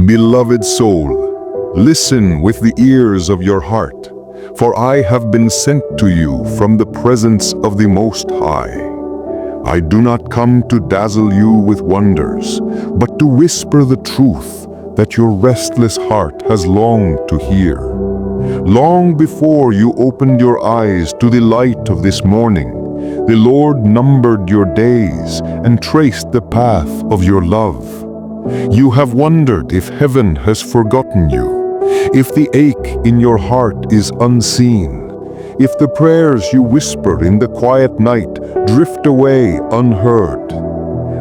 Beloved soul, listen with the ears of your heart, for I have been sent to you from the presence of the Most High. I do not come to dazzle you with wonders, but to whisper the truth that your restless heart has longed to hear. Long before you opened your eyes to the light of this morning, the Lord numbered your days and traced the path of your love. You have wondered if heaven has forgotten you, if the ache in your heart is unseen, if the prayers you whisper in the quiet night drift away unheard.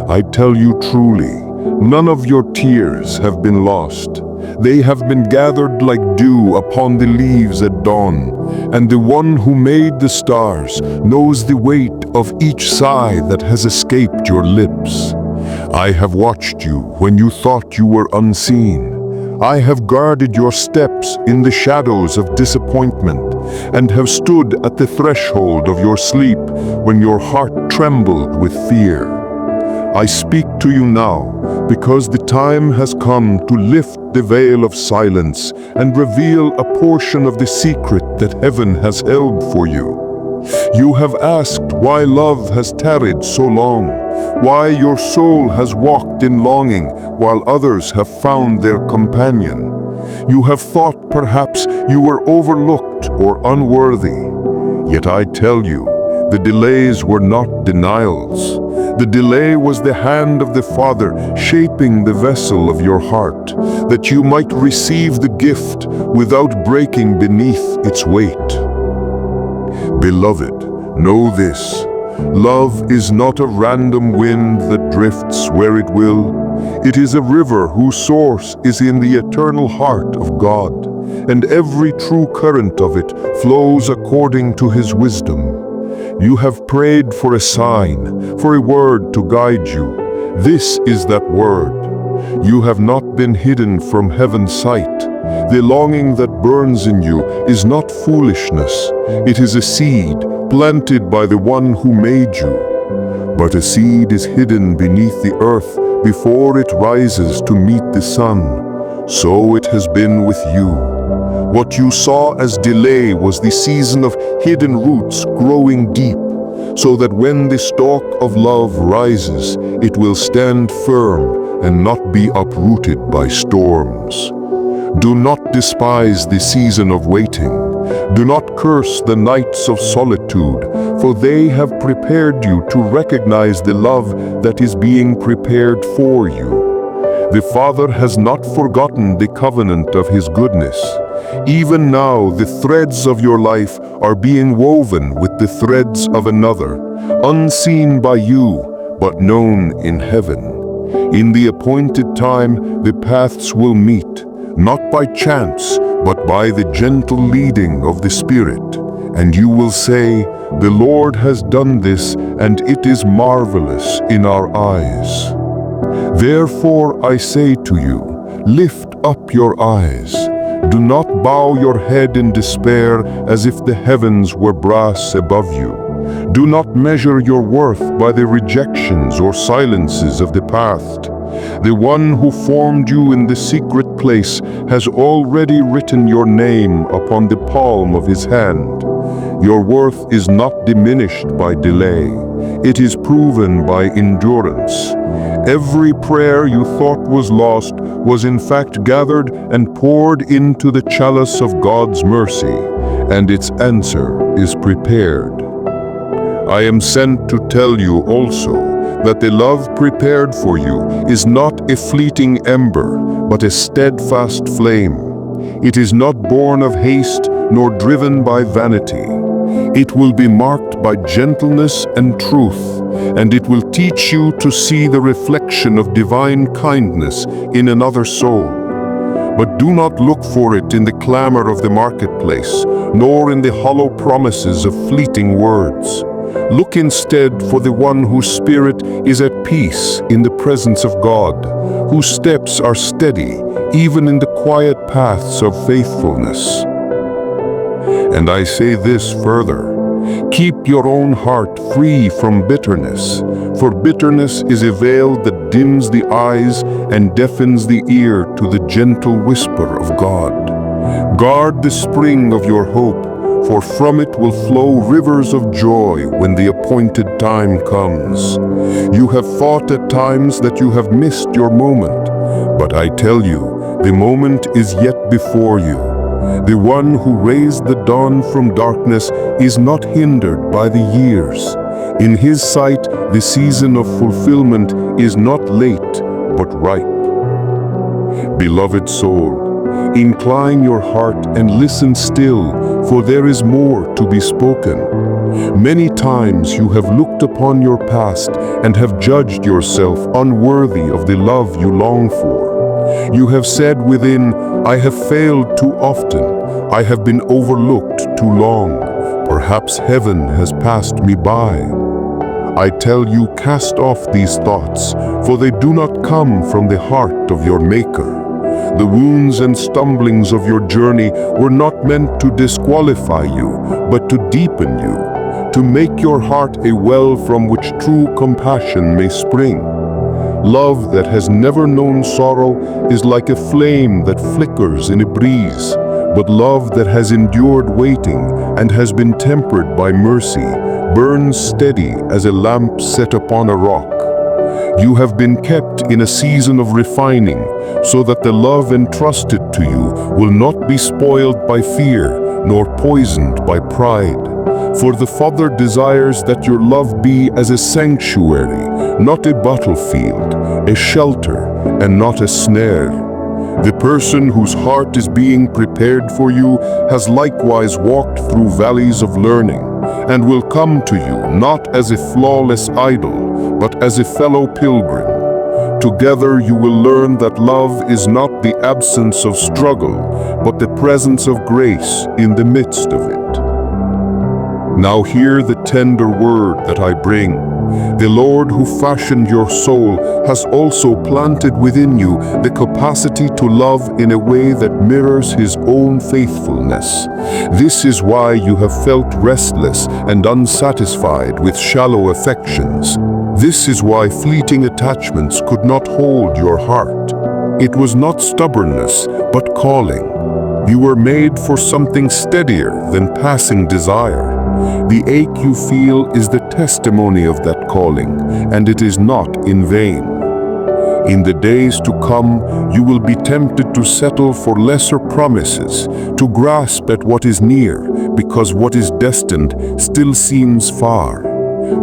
I tell you truly, none of your tears have been lost. They have been gathered like dew upon the leaves at dawn, and the one who made the stars knows the weight of each sigh that has escaped your lips. I have watched you when you thought you were unseen. I have guarded your steps in the shadows of disappointment, and have stood at the threshold of your sleep when your heart trembled with fear. I speak to you now because the time has come to lift the veil of silence and reveal a portion of the secret that heaven has held for you. You have asked why love has tarried so long, why your soul has walked in longing while others have found their companion. You have thought perhaps you were overlooked or unworthy. Yet I tell you, the delays were not denials. The delay was the hand of the Father shaping the vessel of your heart, that you might receive the gift without breaking beneath its weight. Beloved, know this: love is not a random wind that drifts where it will. It is a river whose source is in the eternal heart of God, and every true current of it flows according to His wisdom. You have prayed for a sign, for a word to guide you. This is that word. You have not been hidden from heaven's sight. The longing that burns in you is not foolishness. It is a seed planted by the one who made you. But a seed is hidden beneath the earth before it rises to meet the sun. So it has been with you. What you saw as delay was the season of hidden roots growing deep, so that when the stalk of love rises, it will stand firm and not be uprooted by storms. Do not despise the season of waiting. Do not curse the nights of solitude, for they have prepared you to recognize the love that is being prepared for you. The Father has not forgotten the covenant of His goodness. Even now, the threads of your life are being woven with the threads of another, unseen by you, but known in heaven. In the appointed time, the paths will meet, not by chance, but by the gentle leading of the Spirit. And you will say, "The Lord has done this, and it is marvelous in our eyes." Therefore I say to you, lift up your eyes. Do not bow your head in despair as if the heavens were brass above you. Do not measure your worth by the rejections or silences of the past. The one who formed you in the secret place has already written your name upon the palm of His hand. Your worth is not diminished by delay. It is proven by endurance. Every prayer you thought was lost was in fact gathered and poured into the chalice of God's mercy, and its answer is prepared. I am sent to tell you also that the love prepared for you is not a fleeting ember, but a steadfast flame. It is not born of haste nor driven by vanity. It will be marked by gentleness and truth, and it will teach you to see the reflection of divine kindness in another soul. But do not look for it in the clamor of the marketplace, nor in the hollow promises of fleeting words. Look instead for the one whose spirit is at peace in the presence of God, whose steps are steady even in the quiet paths of faithfulness. And I say this further: keep your own heart free from bitterness, For bitterness is a veil that dims the eyes and deafens the ear to the gentle whisper of God. Guard the spring of your hope, for from it will flow rivers of joy when the appointed time comes. You have thought at times that you have missed your moment, but I tell you, the moment is yet before you. The one who raised the dawn from darkness is not hindered by the years. In his sight, the season of fulfillment is not late, but ripe. Beloved soul, incline your heart and listen still, for there is more to be spoken. Many times you have looked upon your past and have judged yourself unworthy of the love you long for. You have said within, I have failed too often, I have been overlooked too long, perhaps heaven has passed me by. I tell you, cast off these thoughts, for they do not come from the heart of your Maker. The wounds and stumblings of your journey were not meant to disqualify you, but to deepen you, to make your heart a well from which true compassion may spring. Love that has never known sorrow is like a flame that flickers in a breeze, but love that has endured waiting and has been tempered by mercy burns steady as a lamp set upon a rock. You have been kept in a season of refining, so that the love entrusted to you will not be spoiled by fear, nor poisoned by pride. For the Father desires that your love be as a sanctuary, not a battlefield, a shelter, and not a snare. The person whose heart is being prepared for you has likewise walked through valleys of learning, and will come to you not as a flawless idol, but as a fellow pilgrim. Together you will learn that love is not the absence of struggle, but the presence of grace in the midst of it. Now hear the tender word that I bring. The Lord who fashioned your soul has also planted within you the capacity to love in a way that mirrors His own faithfulness. This is why you have felt restless and unsatisfied with shallow affections. This is why fleeting attachments could not hold your heart. It was not stubbornness, but calling. You were made for something steadier than passing desire. The ache you feel is the testimony of that calling, and it is not in vain. In the days to come, you will be tempted to settle for lesser promises, to grasp at what is near, because what is destined still seems far.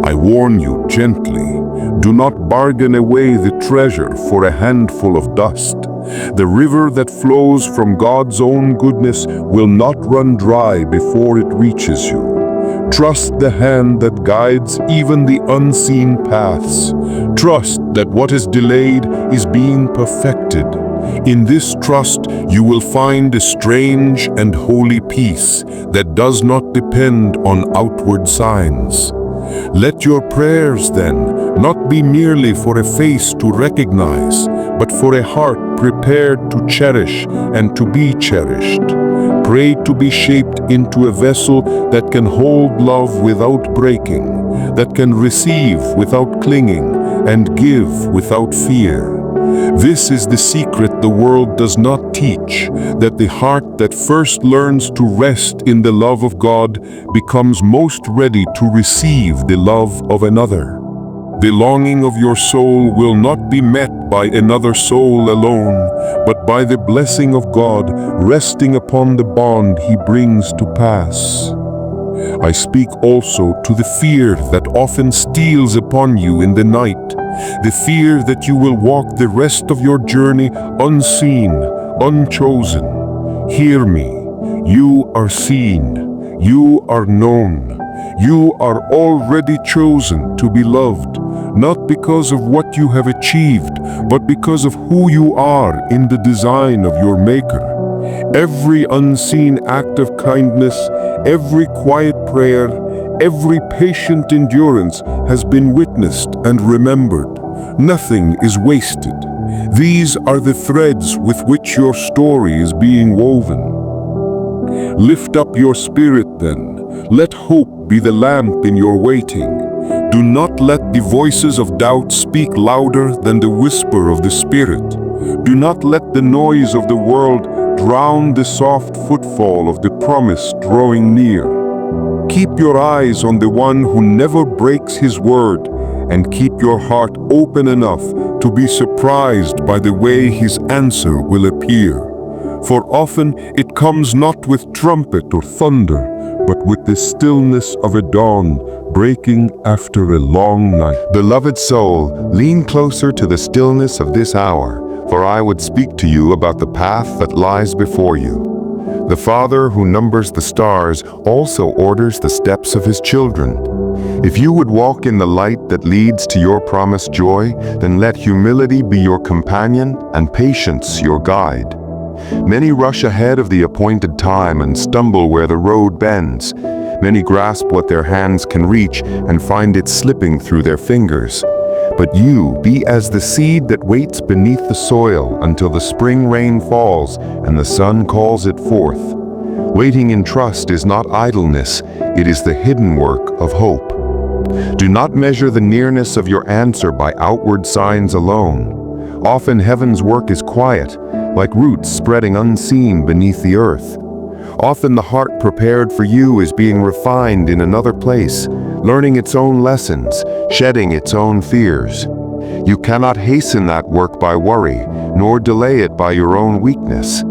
I warn you gently, do not bargain away the treasure for a handful of dust. The river that flows from God's own goodness will not run dry before it reaches you. Trust the hand that guides even the unseen paths. Trust that what is delayed is being perfected. In this trust, you will find a strange and holy peace that does not depend on outward signs. Let your prayers, then, not be merely for a face to recognize, but for a heart prepared to cherish and to be cherished. Pray to be shaped into a vessel that can hold love without breaking, that can receive without clinging, and give without fear. This is the secret the world does not teach, that the heart that first learns to rest in the love of God becomes most ready to receive the love of another. The longing of your soul will not be met by another soul alone, but by the blessing of God resting upon the bond He brings to pass. I speak also to the fear that often steals upon you in the night, the fear that you will walk the rest of your journey unseen, unchosen. Hear me, you are seen, you are known, you are already chosen to be loved, not because of what you have achieved, but because of who you are in the design of your Maker. Every unseen act of kindness, every quiet prayer, every patient endurance has been witnessed and remembered. Nothing is wasted. These are the threads with which your story is being woven. Lift up your spirit then. Let hope be the lamp in your waiting. Do not let the voices of doubt speak louder than the whisper of the Spirit. Do not let the noise of the world drown the soft footfall of the promise drawing near. Keep your eyes on the one who never breaks his word, and keep your heart open enough to be surprised by the way his answer will appear. For often it comes not with trumpet or thunder, but with the stillness of a dawn breaking after a long night. Beloved soul, lean closer to the stillness of this hour, for I would speak to you about the path that lies before you. The Father who numbers the stars also orders the steps of his children. If you would walk in the light that leads to your promised joy, then let humility be your companion and patience your guide. Many rush ahead of the appointed time and stumble where the road bends. Many grasp what their hands can reach and find it slipping through their fingers. But you be as the seed that waits beneath the soil until the spring rain falls and the sun calls it forth. Waiting in trust is not idleness, it is the hidden work of hope. Do not measure the nearness of your answer by outward signs alone. Often heaven's work is quiet, like roots spreading unseen beneath the earth. Often the heart prepared for you is being refined in another place, learning its own lessons, shedding its own fears. You cannot hasten that work by worry, nor delay it by your own weakness.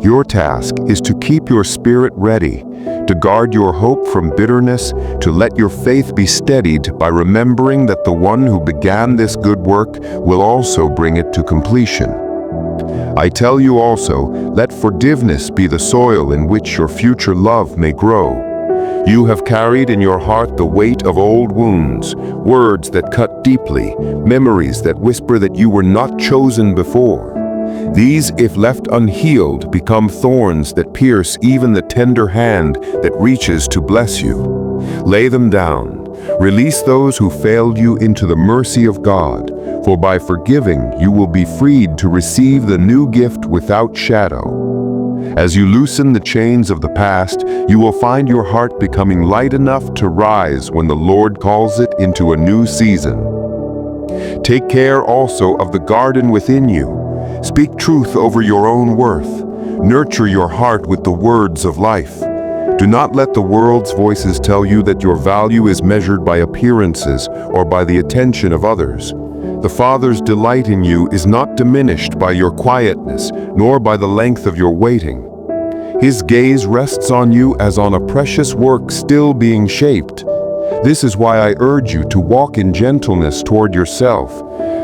Your task is to keep your spirit ready, to guard your hope from bitterness, to let your faith be steadied by remembering that the one who began this good work will also bring it to completion. I tell you also, let forgiveness be the soil in which your future love may grow. You have carried in your heart the weight of old wounds, words that cut deeply, memories that whisper that you were not chosen before. These, if left unhealed, become thorns that pierce even the tender hand that reaches to bless you. Lay them down. Release those who failed you into the mercy of God, for by forgiving you will be freed to receive the new gift without shadow. As you loosen the chains of the past, you will find your heart becoming light enough to rise when the Lord calls it into a new season. Take care also of the garden within you. Speak truth over your own worth. Nurture your heart with the words of life. Do not let the world's voices tell you that your value is measured by appearances or by the attention of others. The Father's delight in you is not diminished by your quietness, nor by the length of your waiting. His gaze rests on you as on a precious work still being shaped. This is why I urge you to walk in gentleness toward yourself.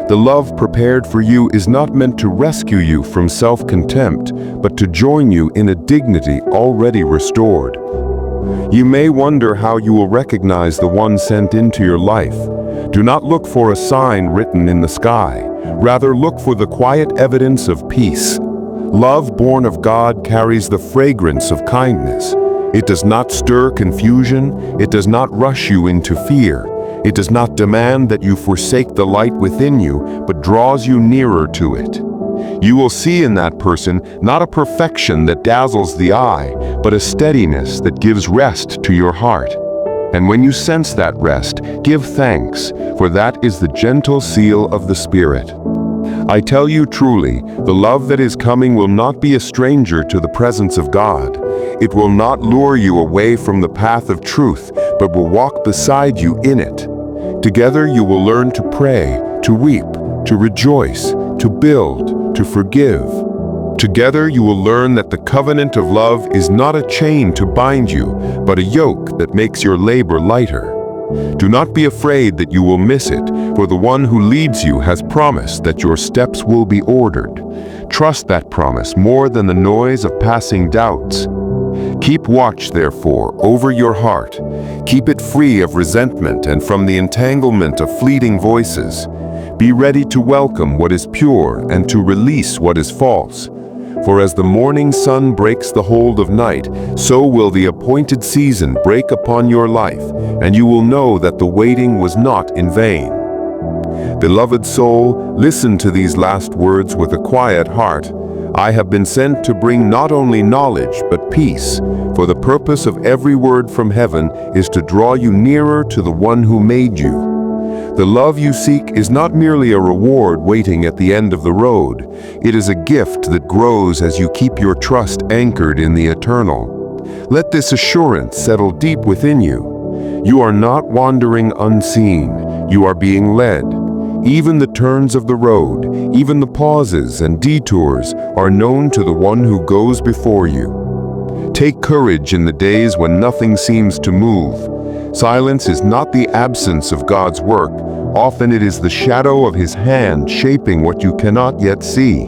The love prepared for you is not meant to rescue you from self-contempt, but to join you in a dignity already restored. You may wonder how you will recognize the one sent into your life. Do not look for a sign written in the sky. Rather, look for the quiet evidence of peace. Love born of God carries the fragrance of kindness. It does not stir confusion. It does not rush you into fear. It does not demand that you forsake the light within you, but draws you nearer to it. You will see in that person not a perfection that dazzles the eye, but a steadiness that gives rest to your heart. And when you sense that rest, give thanks, for that is the gentle seal of the Spirit. I tell you truly, the love that is coming will not be a stranger to the presence of God. It will not lure you away from the path of truth, but will walk beside you in it. Together you will learn to pray, to weep, to rejoice, to build, to forgive. Together you will learn that the covenant of love is not a chain to bind you, but a yoke that makes your labor lighter. Do not be afraid that you will miss it, for the one who leads you has promised that your steps will be ordered. Trust that promise more than the noise of passing doubts. Keep watch, therefore, over your heart. Keep it free of resentment and from the entanglement of fleeting voices. Be ready to welcome what is pure and to release what is false. For as the morning sun breaks the hold of night, so will the appointed season break upon your life, and you will know that the waiting was not in vain. Beloved soul, listen to these last words with a quiet heart. I have been sent to bring not only knowledge but peace, for the purpose of every word from heaven is to draw you nearer to the one who made you. The love you seek is not merely a reward waiting at the end of the road. It is a gift that grows as you keep your trust anchored in the eternal. Let this assurance settle deep within you. You are not wandering unseen. You are being led. Even the turns of the road, even the pauses and detours are known to the one who goes before you. Take courage in the days when nothing seems to move. Silence is not the absence of God's work. Often it is the shadow of His hand shaping what you cannot yet see.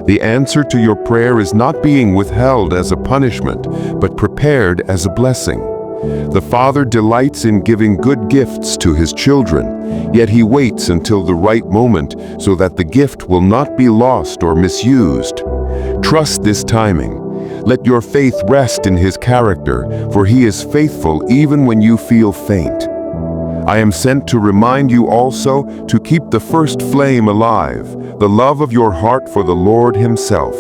The answer to your prayer is not being withheld as a punishment, but prepared as a blessing. The Father delights in giving good gifts to His children, yet He waits until the right moment so that the gift will not be lost or misused. Trust this timing. Let your faith rest in His character, for He is faithful even when you feel faint. I am sent to remind you also to keep the first flame alive, the love of your heart for the Lord Himself.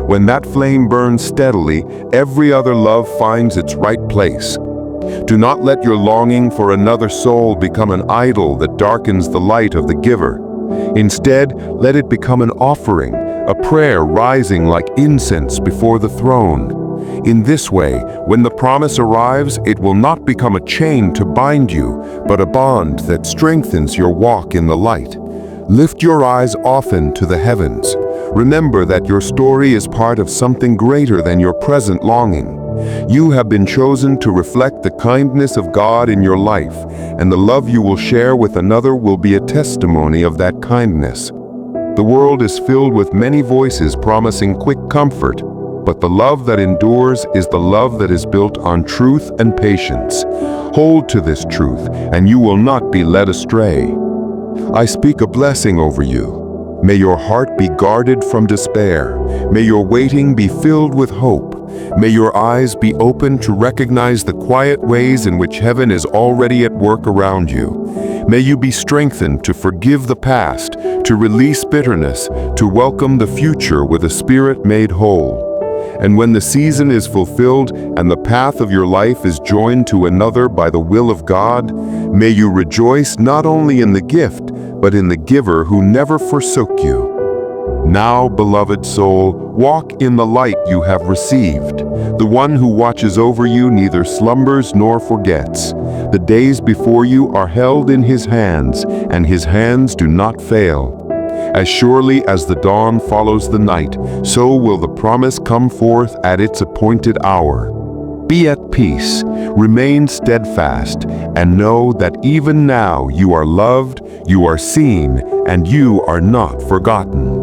When that flame burns steadily, every other love finds its right place. Do not let your longing for another soul become an idol that darkens the light of the giver. Instead, let it become an offering, a prayer rising like incense before the throne. In this way, when the promise arrives, it will not become a chain to bind you, but a bond that strengthens your walk in the light. Lift your eyes often to the heavens. Remember that your story is part of something greater than your present longing. You have been chosen to reflect the kindness of God in your life, and the love you will share with another will be a testimony of that kindness. The world is filled with many voices promising quick comfort, but the love that endures is the love that is built on truth and patience. Hold to this truth, and you will not be led astray. I speak a blessing over you. May your heart be guarded from despair. May your waiting be filled with hope. May your eyes be open to recognize the quiet ways in which heaven is already at work around you. May you be strengthened to forgive the past, to release bitterness, to welcome the future with a spirit made whole. And when the season is fulfilled and the path of your life is joined to another by the will of God, may you rejoice not only in the gift, but in the giver who never forsook you. Now, beloved soul, walk in the light you have received. The one who watches over you neither slumbers nor forgets. The days before you are held in His hands, and His hands do not fail. As surely as the dawn follows the night, so will the promise come forth at its appointed hour. Be at peace, remain steadfast, and know that even now you are loved, you are seen, and you are not forgotten.